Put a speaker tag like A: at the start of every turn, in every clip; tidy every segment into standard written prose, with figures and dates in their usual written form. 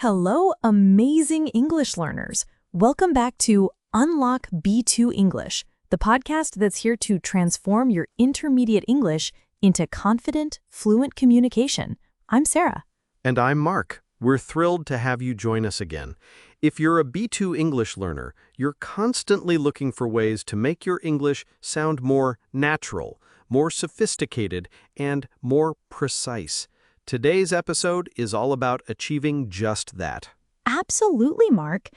A: Hello, amazing English learners. Welcome back to Unlock B2 English, the podcast that's here to transform your intermediate English into confident, fluent communication. I'm Sarah.
B: And I'm Mark. We're thrilled to have you join us again. If you're a B2 English learner, you're constantly looking for ways to make your English sound more natural, more sophisticated, and more precise. Today's episode is all about achieving just that.
A: Absolutely, Mark.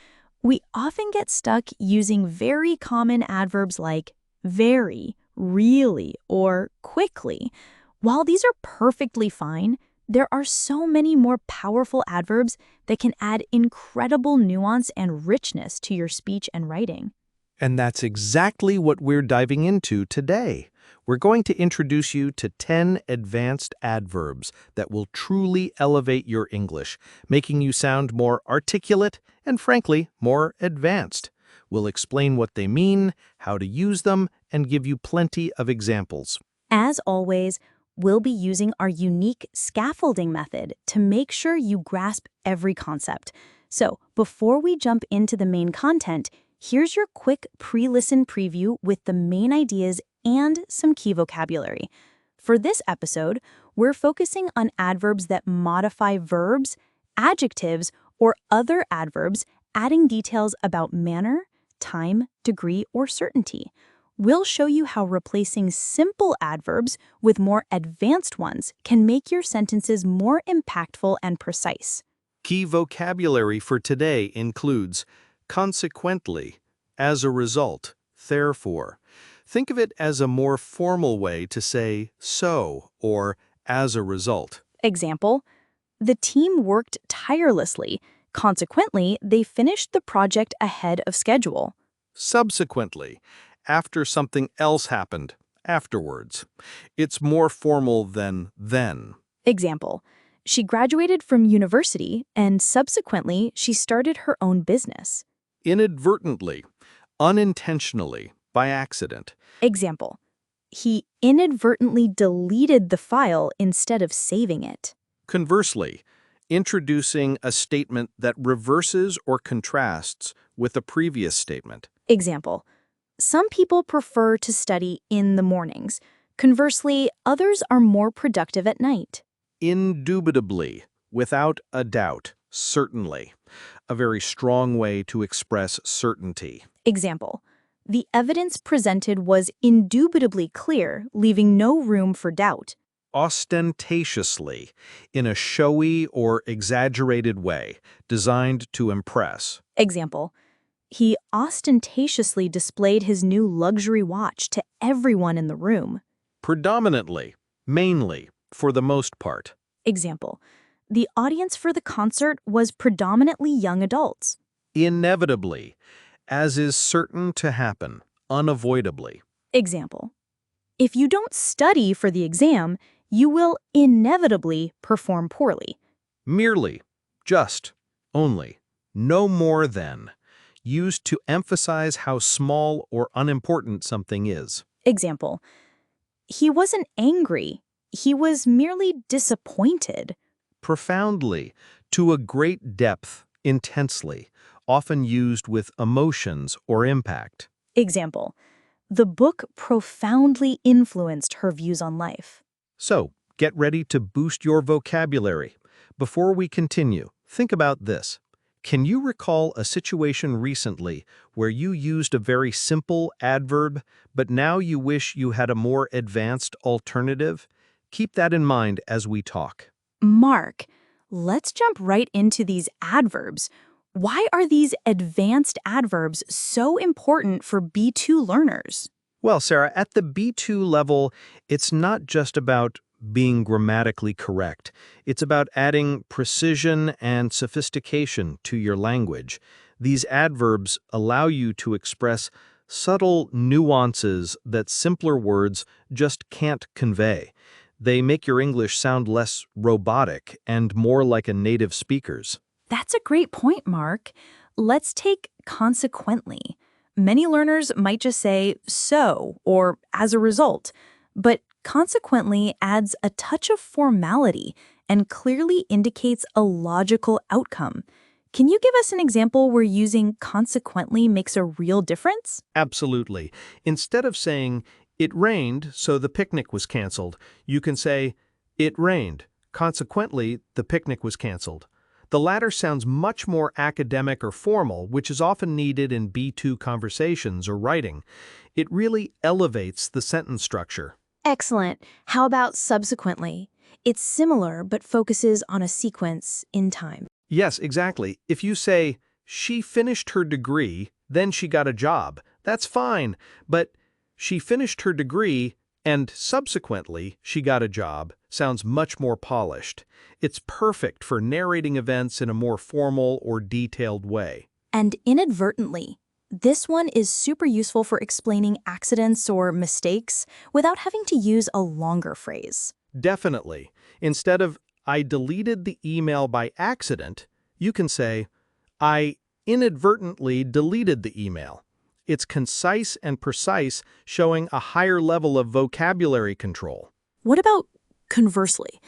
A: We often get stuck using very common adverbs like very, really, or quickly. While these are perfectly fine, there are so many more powerful adverbs that can add incredible nuance and richness to your speech and writing.
B: And that's exactly what we're diving into today. We're going to introduce you to 10 advanced adverbs that will truly elevate your English, making you sound more articulate and, frankly, more advanced. We'll explain what they mean, how to use them, and give you plenty of examples.
A: As always, we'll be using our unique scaffolding method to make sure you grasp every concept. So, before we jump into the main content, here's your quick pre-listen preview with the main ideas and some key vocabulary. For this episode, we're focusing on adverbs that modify verbs, adjectives, or other adverbs, adding details about manner, time, degree, or certainty. We'll show you how replacing simple adverbs with more advanced ones can make your sentences more impactful and precise.
B: Key vocabulary for today includes consequently, as a result, therefore. Think of it as a more formal way to say so or as a result.
A: Example, the team worked tirelessly. Consequently, they finished the project ahead of schedule.
B: Subsequently, after something else happened, afterwards. It's more formal than then.
A: Example, she graduated from university and subsequently she started her own business.
B: Inadvertently, unintentionally, by accident.
A: Example, he inadvertently deleted the file instead of saving it.
B: Conversely, introducing a statement that reverses or contrasts with a previous statement.
A: Example, some people prefer to study in the mornings. Conversely, others are more productive at night.
B: Indubitably, without a doubt, certainly. A very strong way to express certainty.
A: Example, the evidence presented was indubitably clear, leaving no room for doubt.
B: Ostentatiously, in a showy or exaggerated way, designed to impress.
A: Example, he ostentatiously displayed his new luxury watch to everyone in the room.
B: Predominantly, mainly, for the most part.
A: Example, the audience for the concert was predominantly young adults.
B: Inevitably, as is certain to happen, unavoidably.
A: Example, if you don't study for the exam, you will inevitably perform poorly.
B: Merely, just, only, no more than, used to emphasize how small or unimportant something is.
A: Example, he wasn't angry, he was merely disappointed.
B: Profoundly, to a great depth, intensely, often used with emotions or impact.
A: Example, the book profoundly influenced her views on life.
B: So, get ready to boost your vocabulary. Before we continue, think about this. Can you recall a situation recently where you used a very simple adverb, but now you wish you had a more advanced alternative? Keep that in mind as we talk.
A: Mark, let's jump right into these adverbs. Why are these advanced adverbs so important for B2 learners?
B: Well, Sarah, at the B2 level, it's not just about being grammatically correct. It's about adding precision and sophistication to your language. These adverbs allow you to express subtle nuances that simpler words just can't convey. They make your English sound less robotic and more like a native speaker's.
A: That's a great point, Mark. Let's take consequently. Many learners might just say so or as a result, but consequently adds a touch of formality and clearly indicates a logical outcome. Can you give us an example where using consequently makes a real difference?
B: Absolutely. Instead of saying, "It rained, so the picnic was canceled," you can say, "It rained. Consequently, the picnic was canceled." The latter sounds much more academic or formal, which is often needed in B2 conversations or writing. It really elevates the sentence structure.
A: Excellent. How about subsequently? It's similar but focuses on a sequence in time.
B: Yes, exactly. If you say, "She finished her degree, then she got a job," that's fine. But "she finished her degree and subsequently she got a job" sounds much more polished. It's perfect for narrating events in a more formal or detailed way.
A: And inadvertently. This one is super useful for explaining accidents or mistakes without having to use a longer phrase.
B: Definitely. Instead of "I deleted the email by accident," you can say, "I inadvertently deleted the email." It's concise and precise, showing a higher level of vocabulary control.
A: What about conversely?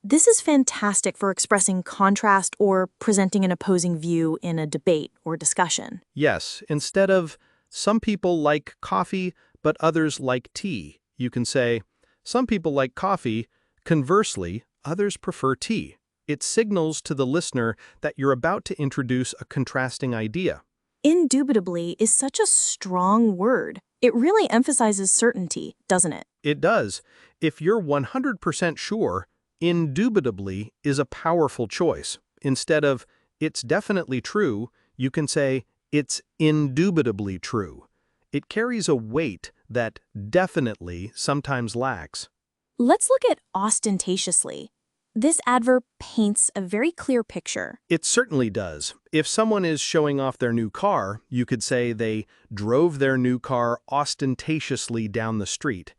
A: This is fantastic for expressing contrast or presenting an opposing view in a debate or discussion.
B: Yes, instead of "some people like coffee, but others like tea," you can say, "some people like coffee, conversely, others prefer tea." It signals to the listener that you're about to introduce a contrasting idea.
A: Indubitably is such a strong word. It really emphasizes certainty, doesn't it?
B: It does. If you're 100% sure, indubitably is a powerful choice. Instead of "it's definitely true," you can say "it's indubitably true." It carries a weight that definitely sometimes lacks.
A: Let's look at ostentatiously. This adverb paints a very clear picture.
B: It certainly does. If someone is showing off their new car, you could say they drove their new car ostentatiously down the street.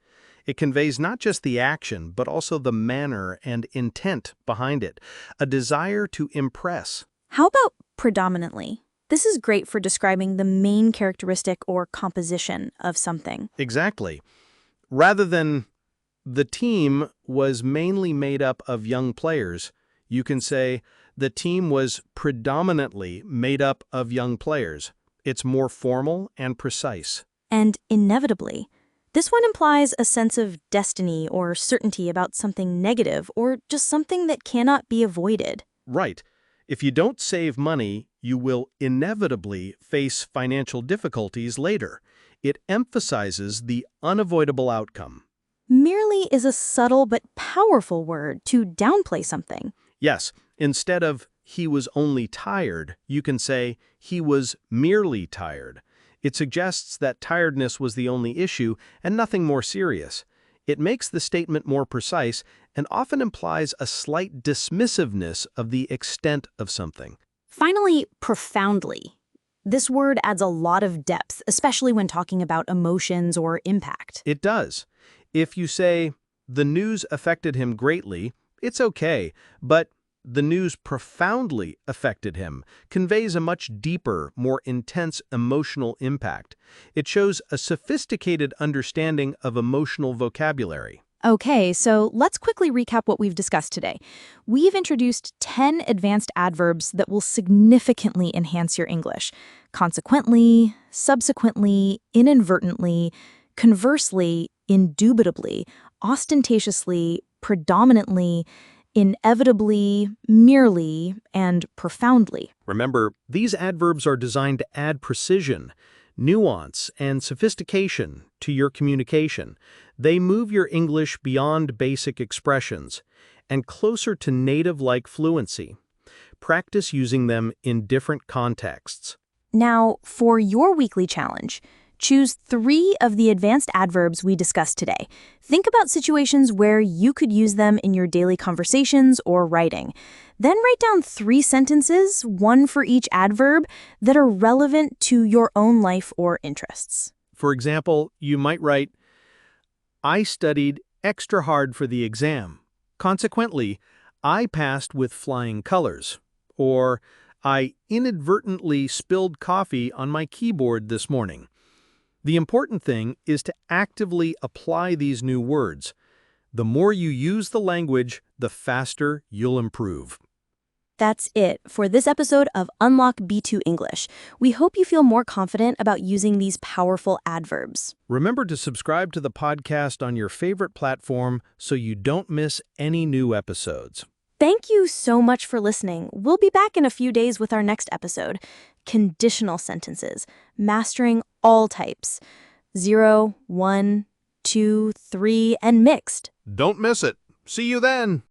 B: It conveys not just the action, but also the manner and intent behind it, a desire to impress.
A: How about predominantly? This is great for describing the main characteristic or composition of something.
B: Exactly. Rather than "the team was mainly made up of young players," you can say "the team was predominantly made up of young players." It's more formal and precise.
A: And inevitably. This one implies a sense of destiny or certainty about something negative or just something that cannot be avoided.
B: Right. If you don't save money, you will inevitably face financial difficulties later. It emphasizes the unavoidable outcome.
A: Merely is a subtle but powerful word to downplay something.
B: Yes, instead of "he was only tired," you can say "he was merely tired." It suggests that tiredness was the only issue and nothing more serious. It makes the statement more precise and often implies a slight dismissiveness of the extent of something.
A: Finally, profoundly. This word adds a lot of depth, especially when talking about emotions or impact.
B: It does. If you say, "the news affected him greatly," it's okay, but "the news profoundly affected him" conveys a much deeper, more intense emotional impact. It shows a sophisticated understanding of emotional vocabulary.
A: Okay, so let's quickly recap what we've discussed today. We've introduced 10 advanced adverbs that will significantly enhance your English. Consequently, subsequently, inadvertently, conversely, indubitably, ostentatiously, predominantly, inevitably, merely, and profoundly.
B: Remember, these adverbs are designed to add precision, nuance, and sophistication to your communication. They move your English beyond basic expressions and closer to native-like fluency. Practice using them in different contexts.
A: Now, for your weekly challenge, choose 3 of the advanced adverbs we discussed today. Think about situations where you could use them in your daily conversations or writing. Then write down 3 sentences, one for each adverb, that are relevant to your own life or interests.
B: For example, you might write, "I studied extra hard for the exam. Consequently, I passed with flying colors." Or, "I inadvertently spilled coffee on my keyboard this morning." The important thing is to actively apply these new words. The more you use the language, the faster you'll improve.
A: That's it for this episode of Unlock B2 English. We hope you feel more confident about using these powerful adverbs.
B: Remember to subscribe to the podcast on your favorite platform so you don't miss any new episodes.
A: Thank you so much for listening. We'll be back in a few days with our next episode. Conditional sentences, mastering all types. 0, 1, 2, 3, and mixed.
B: Don't miss it. See you then.